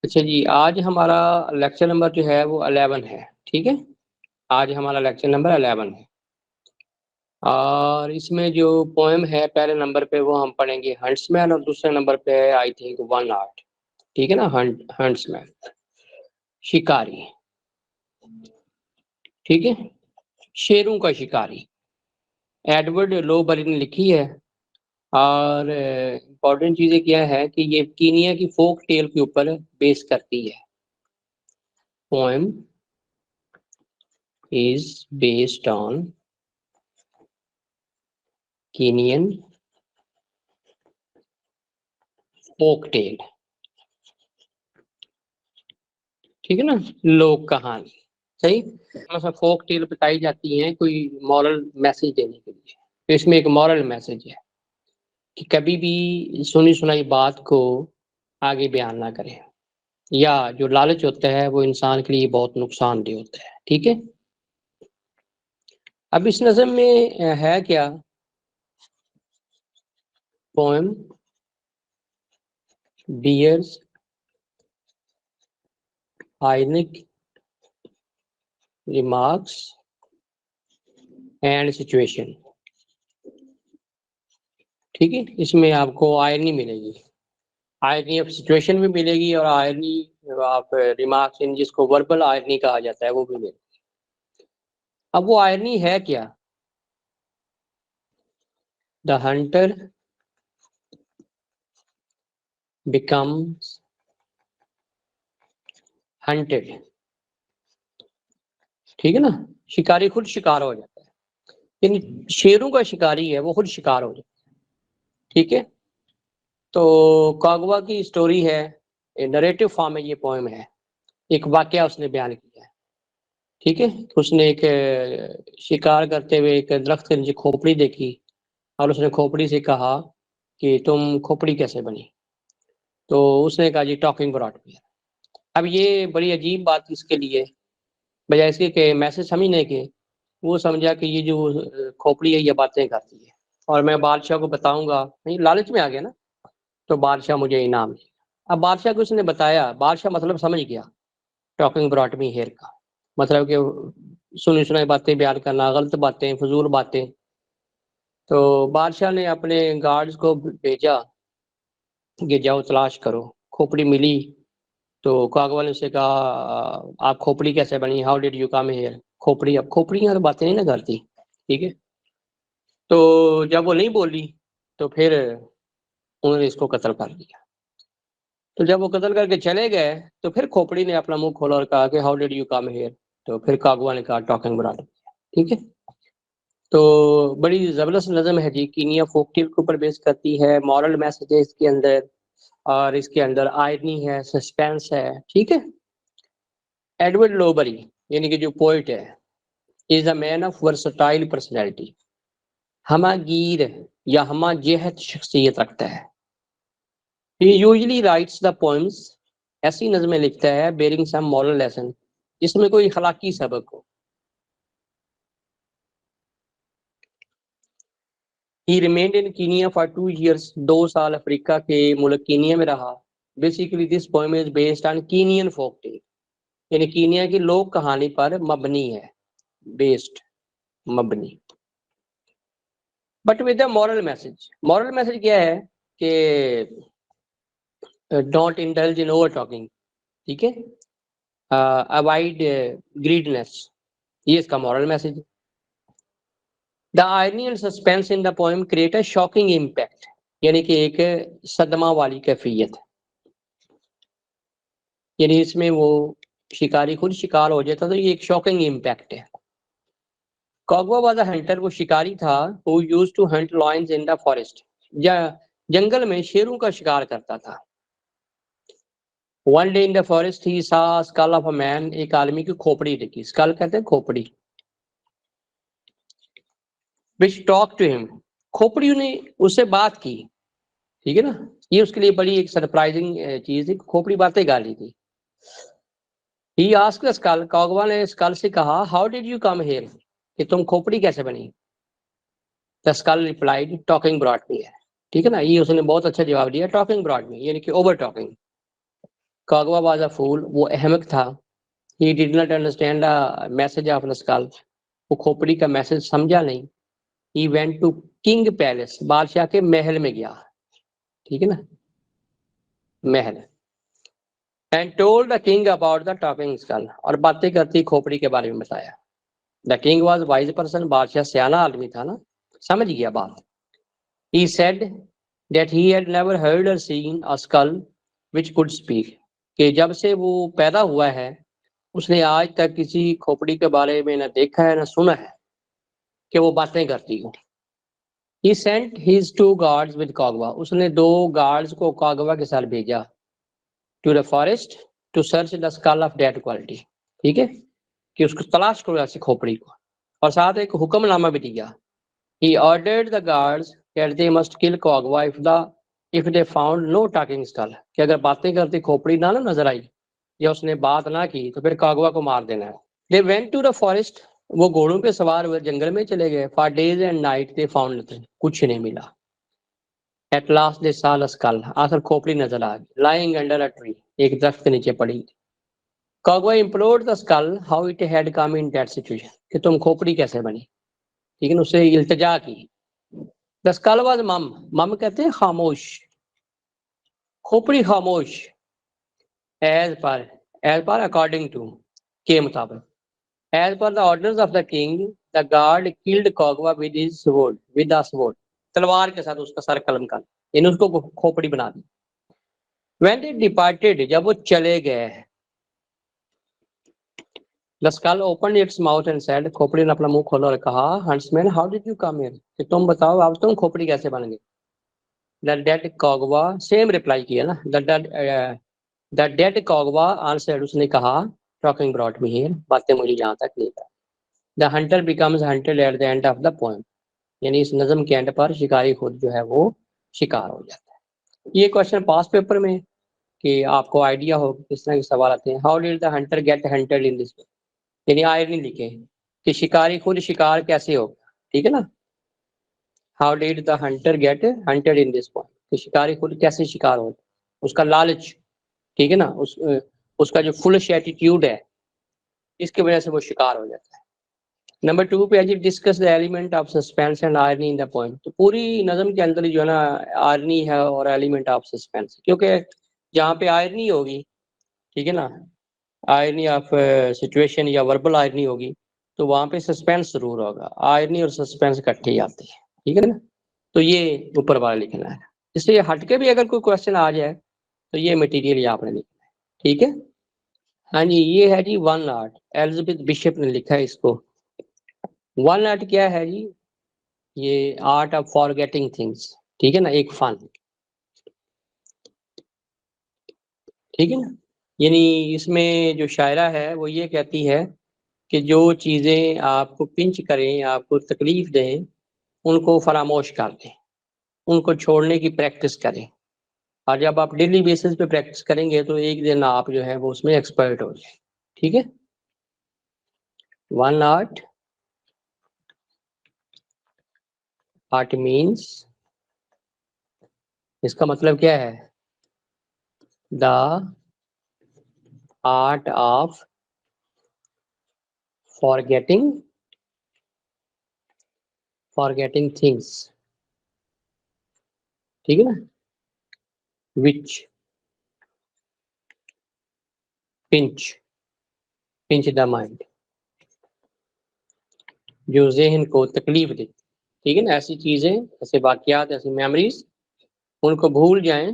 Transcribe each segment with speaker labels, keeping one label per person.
Speaker 1: اچھا جی، آج ہمارا لیکچر نمبر جو ہے وہ 11 ہے. ٹھیک ہے، آج ہمارا لیکچر نمبر 11 ہے اور اس میں جو پوئم ہے پہلے نمبر پہ وہ ہم پڑھیں گے ہنٹس مین، اور دوسرے نمبر پہ ہے آئی تھنک ون آرٹ. ٹھیک ہے نا، ہنٹس مین شکاری. ٹھیک ہے، شیروں کا شکاری. ایڈورڈ لو بری نے لکھی ہے اور امپورٹنٹ چیزیں کیا ہے کہ یہ کینیا کی فوک ٹیل کے اوپر بیس کرتی ہے. poem is based on Kenyan folk tale. ٹھیک ہے نا، لوک کہانی. صحیح، فوک ٹیل بتائی جاتی ہیں کوئی مورل میسج دینے کے لیے. تو اس میں ایک مورل میسج ہے کہ کبھی بھی سنی سنائی بات کو آگے بیان نہ کریں، یا جو لالچ ہوتا ہے وہ انسان کے لیے بہت نقصان دہ ہوتا ہے. ٹھیک ہے، اب اس نظم میں ہے کیا؟ Poem dares ironic remarks and situation. ٹھیک ہے، اس میں آپ کو آئرنی ملے گی، آئرنی آف سچویشن بھی ملے گی، اور آئرنی آف ریمارکس جس کو وربل آئرنی کہا جاتا ہے وہ بھی ملے گی. اب وہ آئرنی ہے کیا؟ The hunter becomes hunted. ٹھیک ہے نا، شکاری خود شکار ہو جاتا ہے، یعنی شیروں کا شکاری ہے وہ خود شکار ہو جاتا ہے. ٹھیک ہے، تو کاغوا کی سٹوری ہے، نریٹو فارم میں یہ پوئم ہے، ایک واقعہ اس نے بیان کیا ہے. ٹھیک ہے، اس نے ایک شکار کرتے ہوئے ایک درخت کے نیچے کھوپڑی دیکھی اور اس نے کھوپڑی سے کہا کہ تم کھوپڑی کیسے بنی؟ تو اس نے کہا جی ٹاکنگ براٹ می. اب یہ بڑی عجیب بات اس کے لیے، بجائے اس کے کہ میسج سمجھنے کے، وہ سمجھا کہ یہ جو کھوپڑی ہے یہ باتیں کرتی ہے اور میں بادشاہ کو بتاؤں گا. نہیں، لالچ میں آ گیا نا، تو بادشاہ مجھے انعام دے گا. اب بادشاہ کو اس نے بتایا، بادشاہ مطلب سمجھ گیا ٹاکنگ براٹ می ہیئر کا مطلب کہ سنی سنائی باتیں بیان کرنا، غلط باتیں، فضول باتیں. تو بادشاہ نے اپنے گارڈز کو بھیجا کہ جاؤ تلاش کرو. کھوپڑی ملی تو کاغوا نے سے کہا آپ کھوپڑی کیسے بنی، how did you come here. کھوپڑی، اب کھوپڑیاں تو باتیں نہیں نہ کرتی. ٹھیک ہے، تو جب وہ نہیں بولی تو پھر انہوں نے اس کو قتل کر دیا. تو جب وہ قتل کر کے چلے گئے تو پھر کھوپڑی نے اپنا منہ کھولا اور کہا کہ how did you come hair. تو پھر کاغوا نے کہا ٹاکنگ براٹ. ٹھیک ہے، تو بڑی زبردست نظم ہے جی، کینیا فوک ٹیل کے اوپر بیس کرتی ہے، مورل میسج ہے اس کے اندر، اور اس کے اندر آئرنی ہے، سسپینس ہے. ٹھیک ہے، ایڈورڈ لوبری یعنی کہ جو پوئٹ ہے، از اے مین آف ورسٹائل پرسنالٹی. ہمہ گیر یا ہمہ جہت شخصیت رکھتا ہے. He usually writes the poems، ایسی نظمیں لکھتا ہے bearing some moral lesson، جس میں کوئی اخلاقی سبق ہو. He remained in Kenya for 2 years، 2 سال افریقہ کے ملک کینیا میں رہا. Basically this poem is based on Kenyan folk tale، یعنی کینیا کی لوک کہانی پر مبنی ہے، بیسڈ، مبنی. But with a moral message. Moral message کیا ہے کہ don't indulge in over talking. ٹھیک ہے، اوائڈ گریڈنس، یہ اس کا moral message. The irony and suspense in the poem create a shocking impact, یعنی کہ ایک صدمہ والی کیفیت، یعنی اس میں وہ شکاری خود شکار ہو جاتا تو یہ ایک شاکنگ امپیکٹ ہے. کاغوا واز اے ہنٹر، وہ شکاری تھا who used to hunt lions in the forest، جنگل میں شیروں کا شکار کرتا تھا. One day in the forest he saw a skull of a man، ایک آدمی کی کھوپڑی دیکھی. اسکل کہتے ہیں کھوپڑی. which talked to him، کھوپڑی نے اس سے بات کی. ٹھیک ہے نا، یہ اس کے لیے بڑی ایک سرپرائزنگ چیز ہے، کھوپڑی باتیں گا لی تھی. He asked the skull، کاغوا نے اسکل سے کہا how did you come here، کہ تم کھوپڑی کیسے بنی. The skull replied talking brought me. ٹھیک ہے نا، یہ اس نے بہت اچھا جواب دیا، ٹاکنگ براٹ می یعنی کہ over talking. Kagwa was a fool, وہ احمق تھا. He did not understand the message of skull, وہ کھوپڑی کا میسج سمجھا نہیں. He went to king palace, بادشاہ کے محل میں گیا. ٹھیک ہے نا، محل. And told the king about the talking skull, اور باتیں کرتی کھوپڑی کے بارے میں بتایا. The king was wise person, بادشاہ سیانا آدمی تھا نا، سمجھ گیا بات. He said that he had never heard or seen a skull which could speak، کہ جب سے وہ پیدا ہوا ہے اس نے آج تک کسی کھوپڑی کے بارے میں نہ دیکھا ہے نہ سنا ہے کہ وہ باتیں کرتی ہوں. He sent his 2 guards with Kagwa، اس نے 2 guards کو کاغوا کے ساتھ بھیجا. To the forest to search the skull of that quality، ٹھیک ہے، کہ اس کو تلاش کرو ایسی کھوپڑی کو. اور ساتھ ایک حکم نامہ بھی دیا. He ordered the guards that they must kill Kagwa if they found no talking skull، کہ اگر باتیں کرتی کھوپڑی نہ نظر آئی یا اس نے بات نہ کی تو پھر کاغوا کو مار دینا ہے. They went to the forest، وہ گھوڑوں پہ سوار ہوئے جنگل میں چلے گئے. For days and night they found nothing، کچھ نہیں ملا. At last they saw a skull، آخر کھوپڑی نظر آ گئی. Lying under a tree، ایک درخت کے نیچے پڑی. Kagwa implored the skull how it had come in that situation، کہ تم کھوپڑی کیسے بنی. ٹھیک ہے نا، اس سے التجا کی. The skull was mum، مم کہتے ہیں خاموش، کھوپڑی خاموش. As per according to، کے مطابق. As per the orders of the king the guard killed Kagwa with his sword، with a sword، تلوار کے ساتھ اس کا سر قلم کر، یعنی اس کو کھوپڑی بنا دی. When they departed، جب وہ چلے گئے. The skull opened its mouth and said، کھوپڑی نے اپنا منہ کھولا اور کہا. Huntsman how did you come here، کہ تم بتاؤ اب تم کھوپڑی کیسے بن گئے. The dead Kagwa، same reply کیا نا. The dead Kagwa answered، اس نے کہا. Talking brought me here، باتیں مجھے یہاں تک لے گا. The hunter becomes hunted at the end of the poem، یعنی اس نظم کے اینڈ پر شکاری خود جو ہے وہ شکار ہو جاتا ہے. یہ کوشچن پاس پیپر میں کہ آپ کو آئیڈیا ہو کس طرح کے سوال آتے ہیں. How did the hunter get hunted in this way، یعنی آئرنی لکھے کہ شکاری خود شکار کیسے ہوگا. ٹھیک ہے نا. How did the hunter get hunted in this point، کہ شکاری خود کیسے شکار ہوگا. اس کا لالچ، ٹھیک ہے نا، اس کا جو فلش ایٹیٹیوڈ ہے اس کی وجہ سے وہ شکار ہو جاتا ہے. نمبر 2 پہ discuss the element of suspense and irony in the poem. تو پوری نظم کے اندر جو ہے نا آئرنی ہے اور ایلیمنٹ آف سسپینس، کیونکہ جہاں پہ آئرنی ہوگی، ٹھیک ہے نا، آئرنی آف سچویشن یا وربل آئرنی ہوگی تو وہاں پہ سسپینس ضرور ہوگا. آئرنی اور سسپینس اکٹھے ہی آتے ہیں، ٹھیک ہے نا. تو یہ اوپر والا لکھنا ہے. اس سے ہٹ کے بھی اگر کوئی کوشچن آ جائے تو یہ مٹیریل یہ آپ نے لکھنا ہے. ٹھیک ہے. ہاں جی، یہ ہے جی ون آرٹ، ایلزبتھ بشپ نے لکھا ہے اس کو. ون آرٹ کیا ہے جی؟ یہ آرٹ آف فارگیٹنگ تھنگس، ٹھیک ہے نا، ایک فن. ٹھیک ہے نا. یعنی اس میں جو شاعرہ ہے وہ یہ کہتی ہے کہ جو چیزیں آپ کو پنچ کریں، آپ کو تکلیف دیں، ان کو فراموش کر دیں، ان کو چھوڑنے کی پریکٹس کریں. اور جب آپ ڈیلی بیسس پہ پریکٹس کریں گے تو ایک دن آپ جو ہے وہ اس میں ایکسپرٹ ہو جائیں. ٹھیک ہے. ون آرٹ مینس، اس کا مطلب کیا ہے؟ دا آرٹ آف فارگیٹنگ تھنگس، ٹھیک ہے نا. وچ پنچ دا مائنڈ، جو ذہن کو تکلیف دے. ٹھیک ہے نا. ایسی چیزیں، ایسے واقعات، ایسی میموریز، ان کو بھول جائیں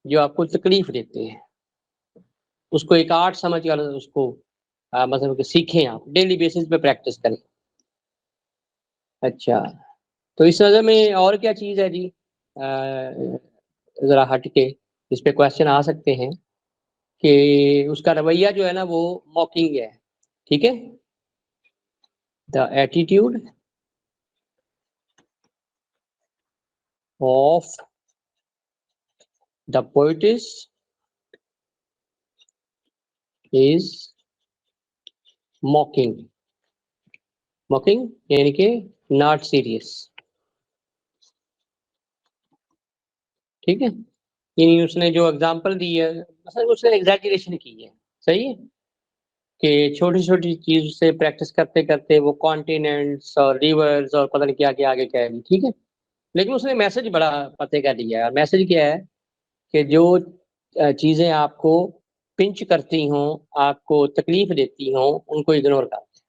Speaker 1: جو آپ کو تکلیف دیتے ہیں. اس کو ایک آرٹ سمجھ کر اس کو مطلب کہ سیکھیں، آپ ڈیلی بیسس پہ پریکٹس کریں. اچھا، تو اس نظر میں اور کیا چیز ہے جی ذرا ہٹ کے اس پہ کوشچن آ سکتے ہیں کہ اس کا رویہ جو ہے نا وہ موکنگ ہے. ٹھیک ہے. The attitude of the poetess is mocking یعنی کہ ناٹ سیریس. ٹھیک ہے. یعنی اس نے جو اگزامپل دی ہے مثلا اس نے ایگزیجریشن کی ہے، صحیح ہے کہ چھوٹی چھوٹی چیز سے پریکٹس کرتے کرتے وہ کانٹیننٹس اور ریورز اور پتہ نہیں کیا کیا آگے کہہ گی، ٹھیک ہے، لیکن اس نے میسج بڑا پتے کا دیا ہے، اور میسج کیا ہے کہ جو چیزیں آپ کو پنچ کرتی ہوں، آپ کو تکلیف دیتی ہوں، ان کو اگنور کر دیں،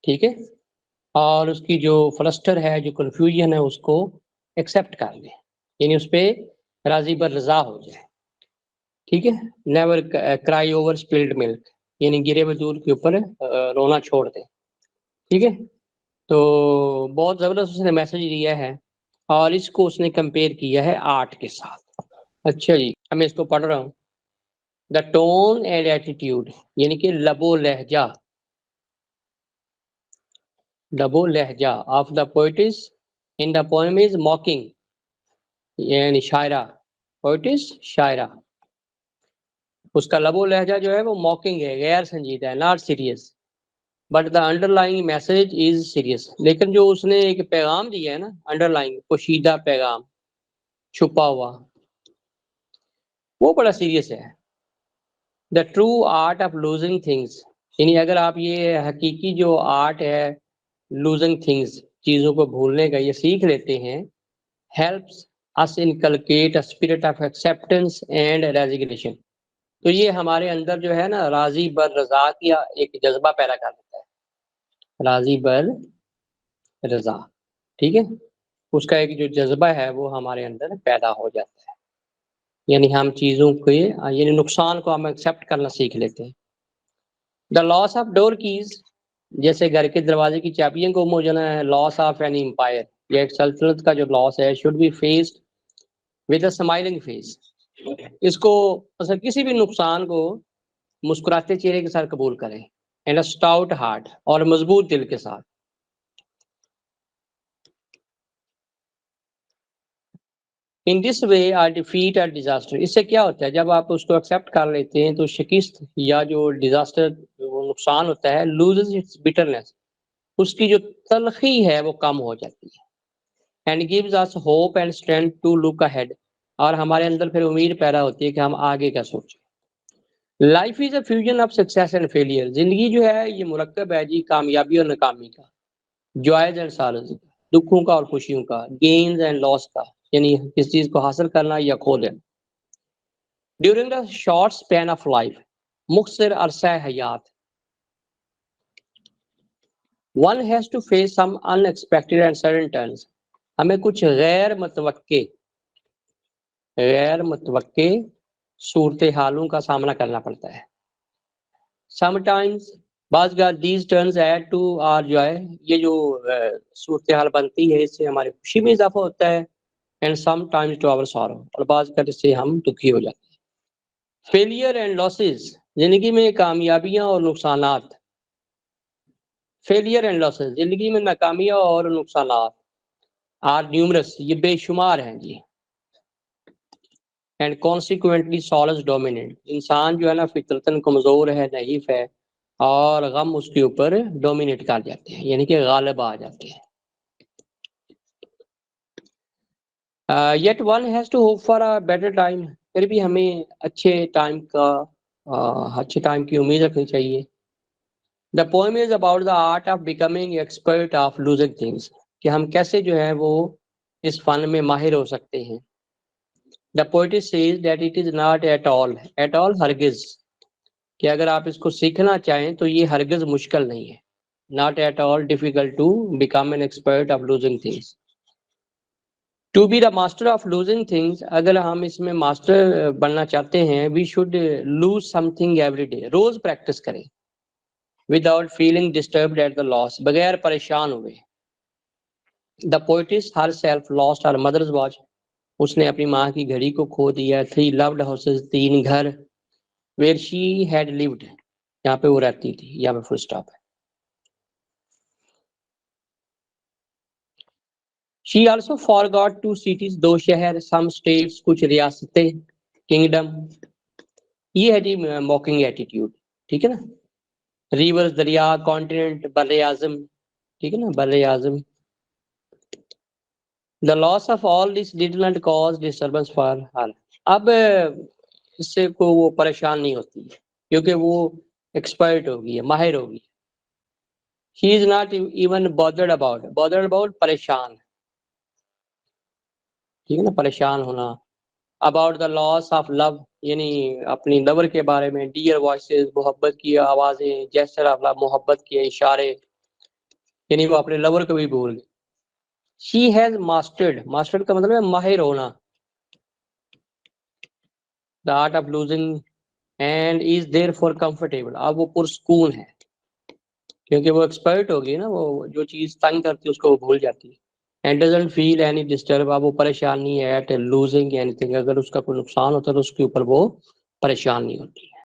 Speaker 1: ٹھیک ہے، اور اس کی جو فلسٹر ہے، جو کنفیوژن ہے، اس کو ایکسیپٹ کر لیں، یعنی اس پہ راضی بر رضا ہو جائے، ٹھیک ہے، نیور کرائی اوور سپلڈ ملک، یعنی گرے ہوئے دودھ کے اوپر رونا چھوڑ دیں، ٹھیک ہے، تو بہت زبردست اس نے میسج دیا ہے، اور اس کو اس نے کمپیئر کیا ہے آرٹ کے ساتھ۔ اچھا جی، میں اس کو پڑھ رہا ہوں۔ دا ٹون اینڈ ایٹیٹیوڈ، یعنی کہ لب و لہجہ، لب و لہجہ of the poetess in the poem is mocking، یعنی شاعرہ، poetess شاعرہ، اس کا لب و لہجہ جو ہے وہ موکنگ ہے، غیر سنجیدہ ہے، not serious, but the under line message is serious, لیکن جو اس نے ایک پیغام دیا ہے نا، انڈر لائن پوشیدہ پیغام، چھپا ہوا، وہ بڑا سیریس ہے۔ The true art of losing things, یعنی اگر آپ یہ حقیقی جو آرٹ ہے لوزنگ تھنگس، چیزوں کو بھولنے کا، یہ سیکھ لیتے ہیں، helps us inculcate a spirit of acceptance and resignation، تو یہ ہمارے اندر جو ہے نا راضی بر رضا کی ایک جذبہ پیدا کر دیتا ہے، راضی بر رضا، ٹھیک ہے، اس کا ایک جو جذبہ ہے وہ ہمارے اندر پیدا ہو جاتا ہے، یعنی ہم چیزوں کے یعنی نقصان کو ہم ایکسیپٹ کرنا سیکھ لیتے ہیں۔ دا لاس آف ڈور کیز، جیسے گھر کے دروازے کی چابیاں گم ہو جانا ہے، لاس آف این امپائر، یہ ایک سلطنت کا جو لاس ہے، should be faced with a smiling face, اس کو مثلا کسی بھی نقصان کو مسکراتے چہرے کے ساتھ قبول کریں، اینڈ اے اسٹاؤٹ ہارٹ، اور مضبوط دل کے ساتھ۔ ان دس وے آر ڈیفیٹ آر ڈیزاسٹر، اس سے کیا ہوتا ہے جب آپ اس کو ایکسیپٹ کر لیتے ہیں تو شکست یا جو ڈیزاسٹر وہ نقصان ہوتا ہے لوزز اٹس بٹرنس، اس کی جو تلخی ہے وہ کم ہو جاتی ہے، and gives us hope and strength to look ahead, اور ہمارے اندر پھر امید پیدا ہوتی ہے کہ ہم آگے کا سوچیں۔ Life is a fusion of success and failure, زندگی جو ہے یہ مرکب ہے جی کامیابی اور ناکامی کا، جوائز اینڈ سارز، دکھوں کا اور خوشیوں کا، گینز اینڈ لاس کا، یعنی کس چیز کو حاصل کرنا یا کھو دینا۔ During the short span of life, مختصر عرصہ حیات، one has to face some in expected and sudden turns, ہمیں کچھ غیر متوقع صورتحالوں کا سامنا کرنا پڑتا ہے۔ سم ٹائمز، بعض کا these turns add to our joy, یہ جو صورتحال بنتی ہے اس سے ہماری خوشی میں اضافہ ہوتا ہے، and sometimes to our sorrow, اور بعض کا اس سے ہم دکھی ہو جاتے ہیں۔ فیلئر اینڈ لاسز، زندگی میں کامیابیاں اور نقصانات، فیلئر اینڈ لاسز، زندگی میں ناکامیاں اور نقصانات، آر نیومرس، یہ بے شمار ہیں جی، اینڈ کانسیکوینٹلی سالز ڈومیننٹ، انسان جو ہے نا فطرتاً کمزور ہے، ضعیف ہے، اور غم اس کے اوپر ڈومینیٹ کر جاتے ہیں، یعنی کہ غالب آ جاتے ہیں۔ Yet one has to hope for a better time, پھر بھی ہمیں اچھے ٹائم کی امید رکھنی چاہیے۔ The poem is about the art of becoming expert of losing things, کہ ہم کیسے جو ہے وہ اس فن میں ماہر ہو سکتے ہیں۔ دا poet says that it is not at all ہرگز، کہ اگر آپ اس کو سیکھنا چاہیں تو یہ ہرگز مشکل نہیں ہے، not at all difficult to become an expert of losing things۔ to be the master of losing things، اگر ہم اس میں ماسٹر بننا چاہتے ہیں، we should lose something every day، rows practice کریں، without feeling disturbed at the loss، بغیر پریشان ہوئے۔ the poetess herself lost her mother's watch، اس نے اپنی ماں کی گھڑی کو کھو دیا، 3 loved houses، 3 گھر، where she had lived، یہاں پہ وہ رہتی تھی، یہاں پہ فل سٹاپ ہے۔ she also forgot 2 cities، 2 شہر، some states، کچھ ریاستیں، kingdom، یہ ہے جی موکنگ ایٹیٹیوڈ، ٹھیک ہے نا۔ ریورز، دریا، کانٹیننٹ، بر اعظم، ٹھیک ہے نا، بر اعظم۔ the loss of all this did not cause disturbance for her، اب اس سے کو وہ پریشان نہیں ہوتی ہے کیونکہ وہ ایکسپرٹ ہوگی ہے، ماہر ہوگی. She is not even bothered about پریشان، ٹھیک ہے نا، پریشان ہونا. اباؤٹ دا لاس آف لو، یعنی اپنی لور کے بارے میں. ڈیئر وائسز، محبت کی آوازیں. جیسر آف لو، محبت کے اشارے، یعنی وہ اپنے لور کو بھی بھول گئی. شی ہیز ماسٹرڈ کا مطلب ہے ماہر ہونا. The art of losing and is therefore comfortable, اب وہ پرسکون ہے کیونکہ وہ ایکسپرٹ ہوگی نا، وہ جو چیز تنگ کرتی ہے اس کو وہ بھول جاتی ہے. And doesn't feel any disturb, اب وہ پریشان نہیں ہے ایٹ لوزنگ اینی تھنگ، اگر اس کا کوئی نقصان ہوتا ہے تو اس کے اوپر وہ پریشان نہیں ہوتی ہے.